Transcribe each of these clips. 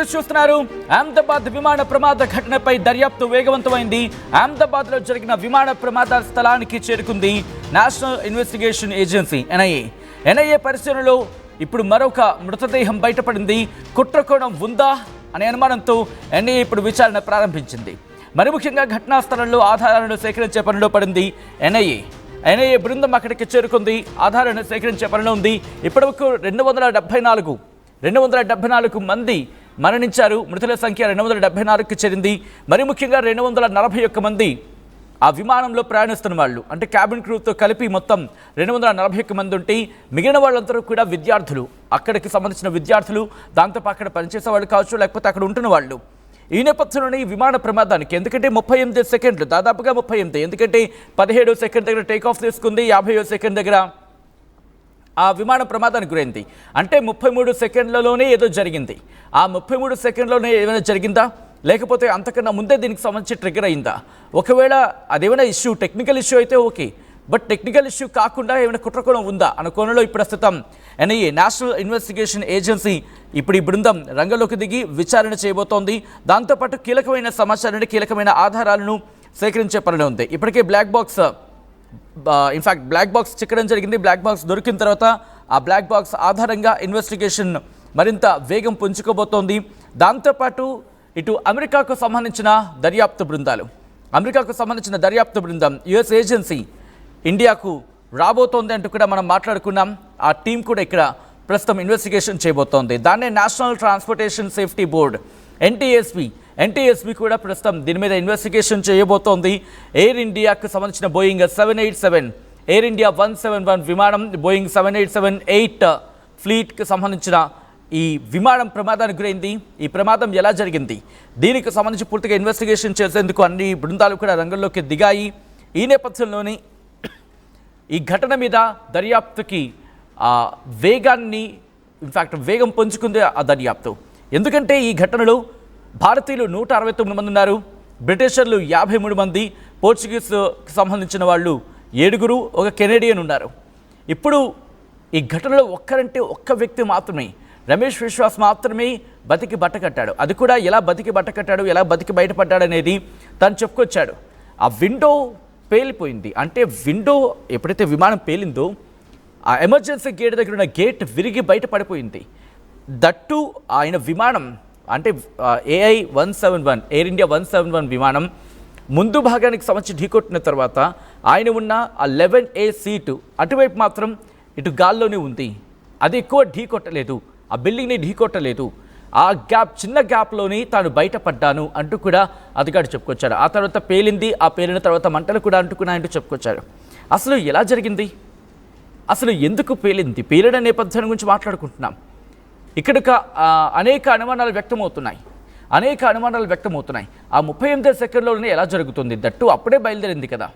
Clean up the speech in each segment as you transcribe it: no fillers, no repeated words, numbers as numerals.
News చూస్తున్నారు. అహ్మదాబాద్ విమాన ప్రమాద ఘటనపై దర్యాప్తు వేగవంతమైంది. అహ్మదాబాద్ లో జరిగిన విమాన ప్రమాద స్థలానికి చేరుకుంది నేషనల్ ఇన్వెస్టిగేషన్ ఏజెన్సీ ఎన్ఐఏ పరిశీలనలో ఇప్పుడు మరొక మృతదేహం బయటపడింది. కుట్రకోణం ఉందా అనే అనుమానంతో ఎన్ఐఏ ఇప్పుడు విచారణ ప్రారంభించింది. మరి ముఖ్యంగా ఘటనా స్థలంలో ఆధారాలను సేకరించే పనిలో పడింది ఎన్ఐఏ బృందం అక్కడికి చేరుకుంది. ఆధారాలను సేకరించే పనిలో ఉంది. ఇప్పటివరకు 274 మంది మరణించారు. మృతుల సంఖ్య 274కి చేరింది. మరి ముఖ్యంగా 241 మంది ఆ విమానంలో ప్రయాణిస్తున్న వాళ్ళు, అంటే క్యాబిన్ క్రూతో కలిపి మొత్తం 241 మంది ఉంటే మిగిలిన వాళ్ళందరూ కూడా విద్యార్థులు, అక్కడికి సంబంధించిన విద్యార్థులు, దాంతోపాటు అక్కడ పనిచేసే వాళ్ళు కావచ్చు, లేకపోతే అక్కడ ఉంటున్న వాళ్ళు. ఈ నేపథ్యంలోనే ఈ విమాన ప్రమాదానికి ఎందుకంటే 38 సెకండ్లు, దాదాపుగా 38, ఎందుకంటే 17 సెకండ్ దగ్గర టేక్ ఆఫ్ తీసుకుంది, 50 సెకండ్ దగ్గర ఆ విమాన ప్రమాదానికి గురైంది. అంటే 33 సెకండ్లలోనే ఏదో జరిగింది. ఆ 33 సెకండ్లోనే ఏమైనా జరిగిందా, లేకపోతే అంతకన్నా ముందే దీనికి సంబంధించి ట్రిగ్గర్ అయిందా? ఒకవేళ అదేమైనా ఇష్యూ, టెక్నికల్ ఇష్యూ అయితే ఓకే, బట్ టెక్నికల్ ఇష్యూ కాకుండా ఏమైనా కుట్రకోణం ఉందా అన్న కోణంలో ఇప్పుడు ప్రస్తుతం ఎన్ఐఏ నేషనల్ ఇన్వెస్టిగేషన్ ఏజెన్సీ ఇప్పుడు ఈ బృందం రంగంలోకి దిగి విచారణ చేయబోతోంది. దాంతోపాటు కీలకమైన సమాచారాన్ని, కీలకమైన ఆధారాలను సేకరించే పనిలో ఉంది. ఇప్పటికే బ్లాక్ బాక్స్ చిక్కడం జరిగింది. బ్లాక్ బాక్స్ దొరికిన తర్వాత ఆ బ్లాక్ బాక్స్ ఆధారంగా ఇన్వెస్టిగేషన్ మరింత వేగం పుంజుకోబోతోంది. దాంతోపాటు ఇటు అమెరికాకు సంబంధించిన దర్యాప్తు బృందం యుఎస్ ఏజెన్సీ ఇండియాకు రాబోతోంది అంటూ కూడా మనం మాట్లాడుకున్నాం. ఆ టీం కూడా ఇక్కడ ప్రస్తుతం ఇన్వెస్టిగేషన్ చేయబోతోంది. దాన్నే national transportation safety board NTSB కూడా ప్రస్తుతం దీని మీద ఇన్వెస్టిగేషన్ చేయబోతోంది. ఎయిర్ ఇండియాకు సంబంధించిన బోయింగ్ 787, ఎయిర్ ఇండియా 171 విమానం, బోయింగ్ 787-8 ఫ్లీట్కి సంబంధించిన ఈ విమానం ప్రమాదానికి గురైంది. ఈ ప్రమాదం ఎలా జరిగింది, దీనికి సంబంధించి పూర్తిగా ఇన్వెస్టిగేషన్ చేసేందుకు అన్ని బృందాలు కూడా రంగంలోకి దిగాయి. ఈ నేపథ్యంలోని ఈ ఘటన మీద దర్యాప్తుకి వేగం పుంజుకుంది ఆ దర్యాప్తు. ఎందుకంటే ఈ ఘటనలో భారతీయులు 169 మంది ఉన్నారు, బ్రిటిషర్లు 53 మంది, పోర్చుగీస్కి సంబంధించిన వాళ్ళు 7, ఒక కెనేడియన్ ఉన్నారు. ఇప్పుడు ఈ ఘటనలో ఒక్క వ్యక్తి మాత్రమే, రమేష్ విశ్వాస్ మాత్రమే బతికి బట్టకట్టాడు. అది కూడా ఎలా బతికి బట్టకట్టాడు, ఎలా బతికి బయటపడ్డాడు అనేది తను చెప్పుకొచ్చాడు. ఆ విండో పేలిపోయింది. అంటే విండో ఎప్పుడైతే విమానం పేలిందో ఆ ఎమర్జెన్సీ గేట్ దగ్గర ఉన్న గేట్ విరిగి బయట పడిపోయింది. దట్టు ఆయన విమానం అంటే AI-171, ఎయిర్ ఇండియా 171 విమానం ముందు భాగానికి సంబంధించి ఢీకొట్టిన తర్వాత ఆయన ఉన్న ఆ 11A సీటు అటువైపు మాత్రం ఇటు గాల్లోనే ఉంది. అది ఎక్కువ ఢీకొట్టలేదు, ఆ బిల్డింగ్ని ఢీకొట్టలేదు. ఆ చిన్న గ్యాప్లోని తాను బయటపడ్డాను అంటూ కూడా అధికారులు చెప్పుకొచ్చారు. ఆ తర్వాత పేలింది, ఆ పేలిన తర్వాత మంటలు కూడా అంటుకున్నాయంటూ చెప్పుకొచ్చారు. అసలు ఎలా జరిగింది, అసలు ఎందుకు పేలింది, పేలిన నేపథ్యం గురించి మాట్లాడుకుంటున్నాం. ఇక్కడ అనేక అనుమానాలు వ్యక్తమవుతున్నాయి. ఆ 38 సెకండ్లోనే ఎలా జరుగుతుంది, దట్టు అప్పుడే బయలుదేరింది కదా,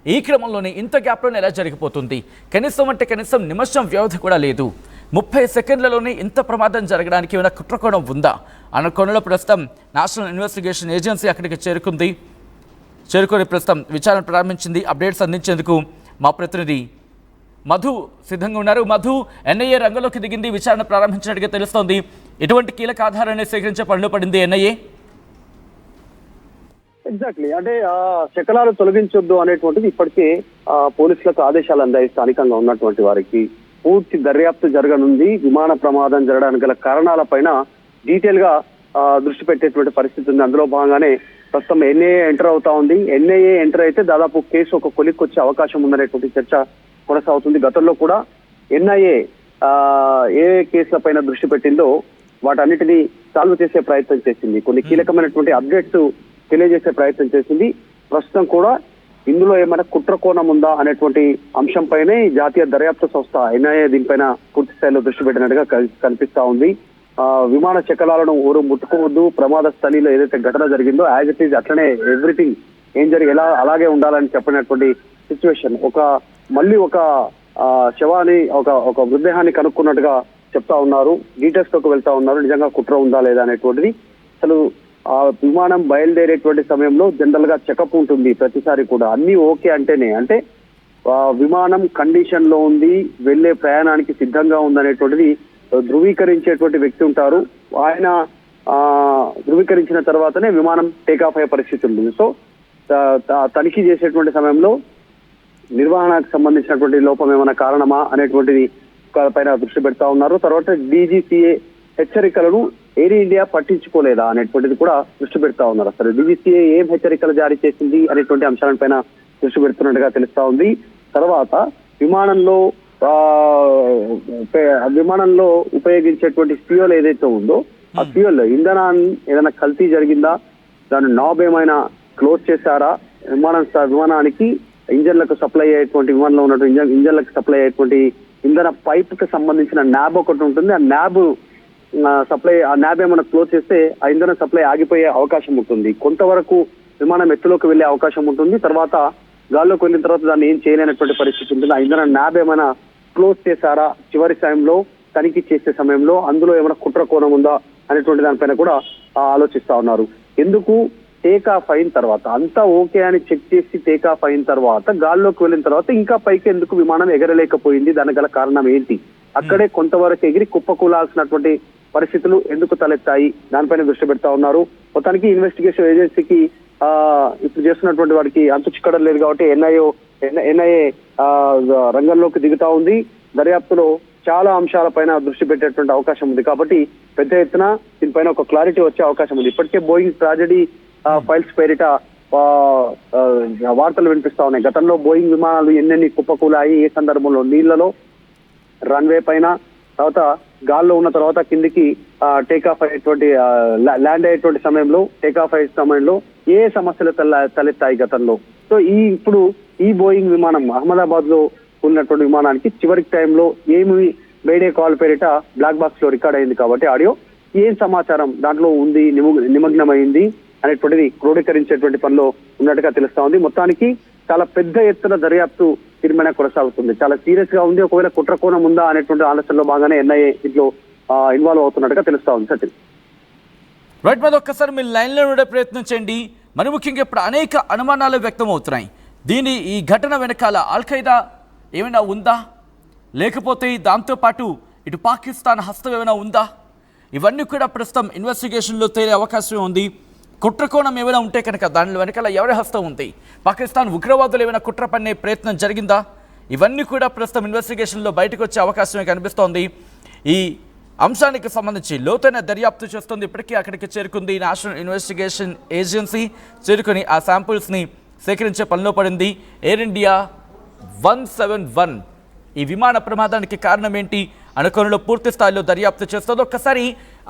ఈ క్రమంలోనే ఇంత గ్యాప్లోనే ఎలా జరిగిపోతుంది, కనీసం నిమిషం వ్యవధి కూడా లేదు. 30 సెకండ్లలోనే ఇంత ప్రమాదం జరగడానికి ఏమైనా కుట్రకోణం ఉందా అన్న కోణంలో ప్రస్తుతం నేషనల్ ఇన్వెస్టిగేషన్ ఏజెన్సీ అక్కడికి చేరుకొని ప్రస్తుతం విచారణ ప్రారంభించింది. అప్డేట్స్ అందించేందుకు మా ప్రతినిధి మధు సిద్ధంగా ఉన్నారు. మధు, ఎన్ఐఏ రంగంలోకి దిగింది, విచారణ ప్రారంభించినట్టుగా తెలుస్తోంది. ఎటువంటి కీలక ఆధారాన్ని సేకరించే పనిలో పడింది ఎన్ఐఏ? ఎగ్జాక్ట్లీ, అంటే శకలాలు తొలగించొద్దు అనేటువంటిది ఇప్పటికే పోలీసులకు ఆదేశాలు అందాయి. స్థానికంగా ఉన్నటువంటి వారికి పూర్తి దర్యాప్తు జరగనుంది. విమాన ప్రమాదం జరగడానికి గల కారణాలపైన డీటెయిల్ గా దృష్టి పెట్టేటువంటి పరిస్థితి ఉంది. అందులో భాగంగానే ప్రస్తుతం ఎన్ఐఏ ఎంటర్ అవుతా ఉంది. ఎన్ఐఏ ఎంటర్ అయితే దాదాపు కేసు ఒక కొలిక్కి వచ్చే అవకాశం ఉందనేటువంటి చర్చ కొనసాగుతుంది. గతంలో కూడా ఎన్ఐఏ ఏ కేసుల పైన దృష్టి పెట్టిందో వాటన్నిటినీ సాల్వ్ చేసే ప్రయత్నం చేసింది. కొన్ని కీలకమైనటువంటి అప్డేట్స్ తెలియజేసే ప్రయత్నం చేసింది. ప్రస్తుతం కూడా ఇందులో ఏమైనా కుట్రకోణం ఉందా అనేటువంటి అంశంపైనే జాతీయ దర్యాప్తు సంస్థ ఎన్ఐఏ దీనిపైన పూర్తి స్థాయిలో దృష్టి పెట్టినట్టుగా కనిపిస్తా ఉంది. విమాన శకలాలను ఊరు ముట్టుకోవద్దు, ప్రమాద స్థలిలో ఏదైతే ఘటన జరిగిందో యాజ్ ఇట్ ఈజ్ అట్లనే ఎవ్రీథింగ్ ఏం ఎలా అలాగే ఉండాలని చెప్పినటువంటి సిచ్యువేషన్. మళ్ళీ ఒక శవాన్ని, ఒక మృతదేహాన్ని కనుక్కున్నట్టుగా చెప్తా ఉన్నారు. డీటెయిల్స్ లోకి వెళ్తా ఉన్నారు. నిజంగా కుట్ర ఉందా లేదా అనేటువంటిది. అసలు ఆ విమానం బయలుదేరేటువంటి సమయంలో జనరల్ గా చెకప్ ఉంటుంది ప్రతిసారి కూడా. అన్ని ఓకే అంటేనే, అంటే విమానం కండిషన్ లో ఉంది, వెళ్లే ప్రయాణానికి సిద్ధంగా ఉందనేటువంటిది ధృవీకరించేటువంటి వ్యక్తి ఉంటారు. ఆయన ధృవీకరించిన తర్వాతనే విమానం టేకాఫ్ అయ్యే పరిస్థితి ఉంటుంది. సో తనిఖీ చేసేటువంటి సమయంలో నిర్వహణకు సంబంధించినటువంటి లోపం ఏమైనా కారణమా అనేటువంటిది పైన దృష్టి పెడతా ఉన్నారు. తర్వాత డీజీసీఏ హెచ్చరికలను ఎయిర్ ఇండియా పట్టించుకోలేదా అనేటువంటిది కూడా దృష్టి పెడతా ఉన్నారు. అసలు డీజీసీఏ ఏం హెచ్చరికలు జారీ చేసింది అనేటువంటి అంశాలపైన దృష్టి పెడుతున్నట్టుగా తెలుస్తా ఉంది. తర్వాత విమానంలో ఉపయోగించేటువంటి ఫ్యూయల్ ఏదైతే ఉందో ఆ ఫ్యూయల్ ఇంధనాన్ని ఏదైనా కల్తీ జరిగిందా, దాని నాబ్ ఏమైనా క్లోజ్ చేశారా, విమానానికి ఇంజన్లకు సప్లై అయ్యేటువంటి విమానంలో ఉన్నటువంటి ఇంజన్లకు సప్లై అయ్యేటువంటి ఇంధన పైప్ కి సంబంధించిన న్యాబ్ ఒకటి ఉంటుంది. ఆ న్యాబ్ ఏమైనా క్లోజ్ చేస్తే ఆ ఇంధన సప్లై ఆగిపోయే అవకాశం ఉంటుంది. కొంతవరకు విమానం ఎత్తులోకి వెళ్లే అవకాశం ఉంటుంది. తర్వాత గాల్లోకి వెళ్ళిన తర్వాత దాన్ని ఏం చేయలేనటువంటి పరిస్థితి ఉంటుంది. ఆ ఇంధన న్యాబ్ ఏమైనా క్లోజ్ చేశారా చివరి సమయంలో తనిఖీ చేసే సమయంలో, అందులో ఏమైనా కుట్ర కోణం ఉందా అనేటువంటి దానిపైన కూడా ఆలోచిస్తా ఉన్నారు. ఎందుకు టేకాఫ్ అయిన తర్వాత అంతా ఓకే అని చెక్ చేసి టేకాఫ్ అయిన తర్వాత గాల్లోకి వెళ్ళిన తర్వాత ఇంకా పైకి ఎందుకు విమానం ఎగరలేకపోయింది, దానికి గల కారణం ఏంటి, అక్కడే కొంతవరకు ఎగిరి కుప్పకూలాల్సినటువంటి పరిస్థితులు ఎందుకు తలెత్తాయి, దానిపైన దృష్టి పెడతా ఉన్నారు. మొత్తానికి ఇన్వెస్టిగేషన్ ఏజెన్సీకి ఇప్పుడు చేస్తున్నటువంటి వాడికి అంతు చిక్కడం లేదు కాబట్టి ఎన్ఐఏ రంగంలోకి దిగుతా ఉంది. దర్యాప్తులో చాలా అంశాలపైన దృష్టి పెట్టేటువంటి అవకాశం ఉంది కాబట్టి పెద్ద ఎత్తున దీనిపైన ఒక క్లారిటీ వచ్చే అవకాశం ఉంది. ఇప్పటికే బోయింగ్ ట్రాజడీ ఫైల్స్ పేరిట వార్తలు వినిపిస్తా ఉన్నాయి. గతంలో బోయింగ్ విమానాలు ఎన్నెన్ని కుప్పకూలాయి, ఏ సందర్భంలో నీళ్లలో, రన్వే పైన, తర్వాత గాల్లో ఉన్న తర్వాత కిందికి టేకాఫ్ అయ్యేటువంటి ల్యాండ్ అయ్యేటువంటి సమయంలో, టేకాఫ్ అయ్యే సమయంలో ఏ సమస్యలు తలెత్తాయి గతంలో. సో ఇప్పుడు ఈ బోయింగ్ విమానం అహ్మదాబాద్ లో ఉన్నటువంటి విమానానికి చివరి టైంలో ఏమి మేడే కాల్ పేరిట బ్లాక్ బాక్స్ లో రికార్డ్ అయింది కాబట్టి ఆడియో ఏం సమాచారం దాంట్లో ఉంది, నిమగ్నమైంది అనేటువంటిది క్రోడీకరించేటువంటి పనిలో ఉన్నట్టుగా తెలుస్తా ఉంది. మొత్తానికి చాలా పెద్ద ఎత్తున దర్యాప్తు తీర్మానం కొనసాగుతుంది. చాలా సీరియస్ గా ఉంది. ఒకవేళ కుట్ర కోణం ఉందా అనేటువంటి ఆలోచనలో భాగంగానే ఎన్ఐఏ ఇంట్లో ఇన్వాల్వ్ అవుతున్నట్టుగా తెలుస్తా ఉంది. సచిన్ రైట్ మీద ఒక్కసారి మీరు లైన్లో ఉండే ప్రయత్నించండి. మరి ముఖ్యంగా ఇప్పుడు అనేక అనుమానాలు వ్యక్తం అవుతున్నాయి. ఈ ఘటన వెనకాల అల్-ఖైదా ఏమైనా ఉందా, లేకపోతే దాంతోపాటు ఇటు పాకిస్తాన్ హస్తం ఏమైనా ఉందా, ఇవన్నీ కూడా ప్రస్తుతం ఇన్వెస్టిగేషన్లో తేలే అవకాశం ఉంది. కుట్రకోణం ఏమైనా ఉంటే కనుక దాని వెనకాల ఎవరి హస్తం ఉంది, పాకిస్తాన్ ఉగ్రవాదులు ఏమైనా కుట్ర పన్నే ప్రయత్నం జరిగిందా, ఇవన్నీ కూడా ప్రస్తుతం ఇన్వెస్టిగేషన్లో బయటకు వచ్చే అవకాశమే కనిపిస్తోంది. ఈ అంశానికి సంబంధించి లోతైన దర్యాప్తు చేస్తుంది. ఇప్పటికీ అక్కడికి చేరుకుంది నేషనల్ ఇన్వెస్టిగేషన్ ఏజెన్సీ. చేరుకొని ఆ శాంపుల్స్ని సేకరించే పనిలో పడింది. ఎయిర్ ఇండియా 171 ఈ విమాన ప్రమాదానికి కారణం ఏంటి అనుకోనిలో పూర్తి స్థాయిలో దర్యాప్తు చేస్తుంది. ఒక్కసారి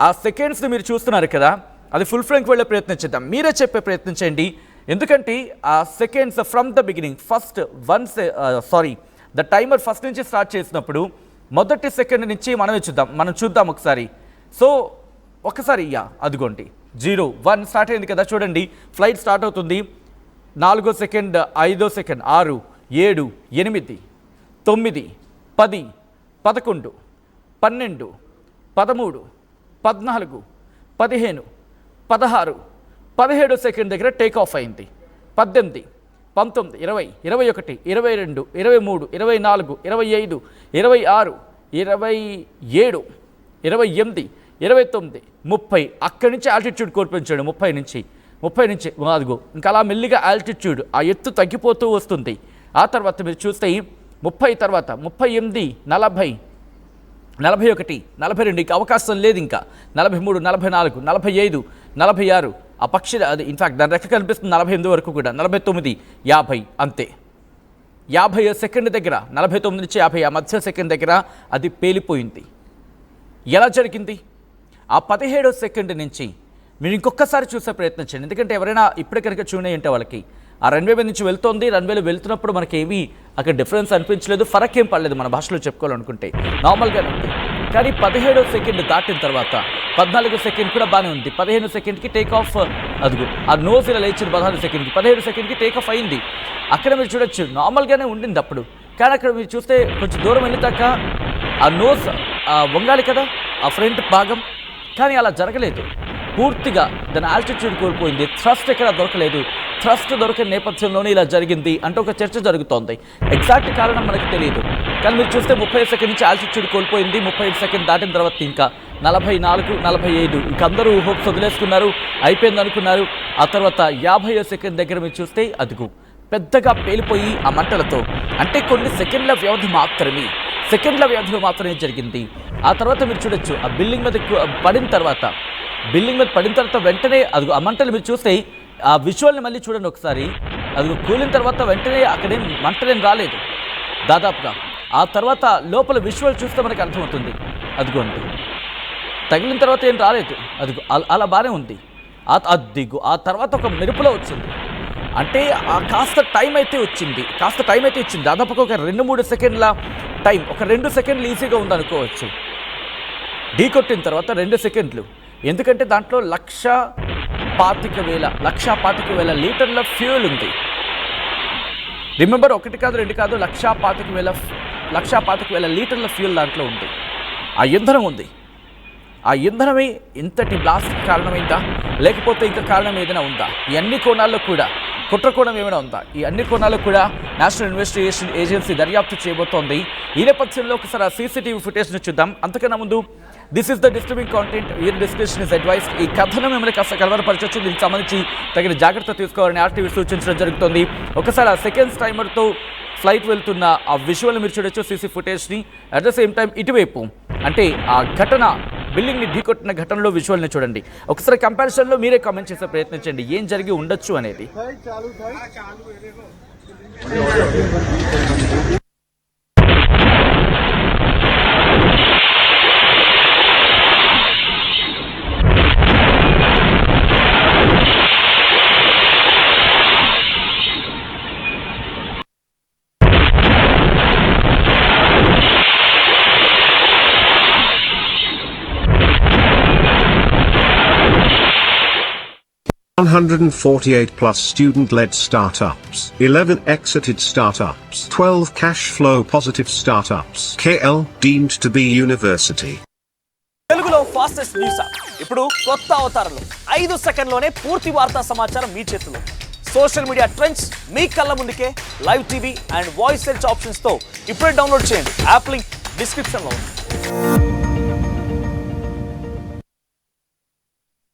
ఆ సెకండ్స్ని మీరు చూస్తున్నారు కదా, అది ఫుల్ ఫ్రేమ్కి వెళ్ళే ప్రయత్నం చేద్దాం. మీరే చెప్పే ప్రయత్నం చేయండి. ఎందుకంటే ఆ seconds from the beginning the timer first నుంచి స్టార్ట్ చేసినప్పుడు మొదటి సెకండ్ నుంచి మనం చూద్దాం ఒకసారి. సో ఒకసారి అదిగోండి 01 స్టార్ట్ అయింది కదా, చూడండి ఫ్లైట్ స్టార్ట్ అవుతుంది. 4వ సెకండ్, 5వ సెకండ్, 6, 7, 8, 9, 10, 11, 12, 13, 14, 15, 16, 17 సెకండ్ దగ్గర టేక్ ఆఫ్ అయింది. 18, 19, 20, 21, 22, 23, 24, 25, 26, 27, 28, 29, 30. అక్కడి నుంచి ఆల్టిట్యూడ్ కోల్పించాడు. 30 నుంచి అదిగో ఇంకా అలా మెల్లిగా ఆల్టిట్యూడ్ ఆ ఎత్తు తగ్గిపోతూ వస్తుంది. ఆ తర్వాత మీరు చూస్తే 30 తర్వాత 38, 40, 41, 42 ఇంకా అవకాశం లేదు. ఇంకా 43, 44, 45, 46 ఆ పక్షి అది ఇన్ఫాక్ట్ దాని రెక్క కనిపిస్తుంది 48 వరకు కూడా. 49, 50 అంతే. 50 సెకండ్ దగ్గర 49 నుంచి 50 ఆ మధ్య సెకండ్ దగ్గర అది పేలిపోయింది. ఎలా జరిగింది? ఆ 17వ సెకండ్ నుంచి మీరు ఇంకొకసారి చూసే ప్రయత్నం చేయండి. ఎందుకంటే ఎవరైనా ఇప్పుడే కనుక చూనే ఉంటే వాళ్ళకి ఆ రన్వే మీద నుంచి వెళ్తోంది, రన్వేలో వెళ్తున్నప్పుడు మనకి ఏమీ అక్కడ డిఫరెన్స్ అనిపించలేదు, ఫరక్ ఏం పడలేదు మన భాషలో చెప్పుకోవాలనుకుంటే నార్మల్గానే ఉంది. కానీ 17వ సెకండ్ దాటిన తర్వాత 14వ సెకండ్ కూడా బాగానే ఉంది. 15వ సెకండ్కి టేక్ ఆఫ్ అదుగు ఆ నోజ్ ఇలా లేచింది. 16వ సెకండ్కి 17వ సెకండ్కి టేక్ ఆఫ్ అయింది. అక్కడ మీరు చూడొచ్చు నార్మల్గానే ఉండింది అప్పుడు. కానీ అక్కడ మీరు చూస్తే కొంచెం దూరం వెళ్ళేదాక ఆ నోజ్ వంగాలి కదా ఆ ఫ్రంట్ భాగం, కానీ అలా జరగలేదు. పూర్తిగా దాని ఆల్టిట్యూడ్ కోల్పోయింది. థ్రస్ట్ ఎక్కడ దొరకలేదు. థ్రస్ట్ దొరికిన నేపథ్యంలోనే ఇలా జరిగింది అంటూ ఒక చర్చ జరుగుతోంది. ఎగ్జాక్ట్ కారణం మనకు తెలియదు, కానీ మీరు చూస్తే 30 సెకండ్ నుంచి ఆల్టిట్యూడ్ కోల్పోయింది. 35 సెకండ్ దాటిన తర్వాత ఇంకా 44, 45 ఇక అందరూ హోప్స్ వదిలేసుకున్నారు, అయిపోయింది అనుకున్నారు. ఆ తర్వాత 50 సెకండ్ దగ్గర మీరు చూస్తే అదుగు పెద్దగా పేలిపోయి ఆ మంటలతో, అంటే కొన్ని సెకండ్ల వ్యవధిలో మాత్రమే జరిగింది. ఆ తర్వాత మీరు చూడొచ్చు ఆ బిల్డింగ్ మీద పడిన తర్వాత వెంటనే అది ఆ మంటలు మీరు చూస్తే ఆ విజువల్ని మళ్ళీ చూడండి ఒకసారి. అది కూలిన తర్వాత వెంటనే అక్కడేం మంటలేం రాలేదు దాదాపుగా. ఆ తర్వాత లోపల విజువల్ చూస్తే మనకి అర్థమవుతుంది. అదిగోండి తగిలిన తర్వాత ఏం రాలేదు, అదిగో అలా బాగానే ఉంది. ఆ తర్వాత ఒక మెరుపులో వచ్చింది, అంటే కాస్త టైం అయితే ఇచ్చింది. దాదాపుగా ఒక 2-3 సెకండ్ల టైం, ఒక 2 సెకండ్లు ఈజీగా ఉందనుకోవచ్చు. ఢీ కొట్టిన తర్వాత 2 సెకండ్లు, ఎందుకంటే దాంట్లో 1,25,000 లీటర్ల ఫ్యూయల్ ఉంది. రిమెంబర్, 1 కాదు 2 కాదు, 1,25,000 లీటర్ల ఫ్యూయల్ దాంట్లో ఉంది. ఆ ఇంధనం ఉంది. ఆ ఇంధనమే ఇంతటి బ్లాస్ట్కి కారణమైందా, లేకపోతే ఇంకా కారణం ఏదైనా ఉందా? ఈ అన్ని కోణాల్లో కూడా కుట్ర కోణం ఏమైనా ఉందా? ఈ అన్ని కోణాల్లో కూడా నేషనల్ ఇన్వెస్టిగేషన్ ఏజెన్సీ దర్యాప్తు చేయబోతోంది. ఈ నేపథ్యంలో ఒకసారి ఆ సీసీటీవీ ఫుటేజ్ను చూద్దాం. అంతకన్నా ముందు, this is the disturbing content, your description is advice. ఈ కథను మిమ్మల్ని కాస్త కలవరపరచవచ్చు, దీనికి సంబంధించి తగిన జాగ్రత్త తీసుకోవాలని ఆర్టీవీ సూచించడం జరుగుతుంది. ఒకసారి ఆ సెకండ్స్ టైమర్తో ఫ్లైట్ వెళ్తున్న ఆ విజువల్ మీరు చూడొచ్చు, సీసీ ఫుటేజ్ని. అట్ ద సేమ్ టైం ఇటువైపు, అంటే ఆ ఘటన బిల్డింగ్ని ఢీకొట్టిన ఘటనలో విజువల్ని చూడండి. ఒకసారి కంపారిజన్లో మీరే కామెంట్ చేసే ప్రయత్నించండి ఏం జరిగి ఉండొచ్చు అనేది. $148 plus student-led startups, 11 exited startups, 12 cash flow positive startups. KL deemed to be university. తెలుగులో ఫాస్టెస్ట్ న్యూస్ యాప్ ఇప్పుడు కొత్త అవతారంలో 5 సెకండ్లోనే పూర్తి వార్తా సమాచారం మీ చేతిలో. సోషల్ మీడియా ట్రెండ్స్ మీ కళ్ళ ముందుకే live TV and voice search options తో ఇప్పుడే డౌన్లోడ్ చేయండి. యాప్ లింక్ డిస్క్రిప్షన్ లో ఉంది.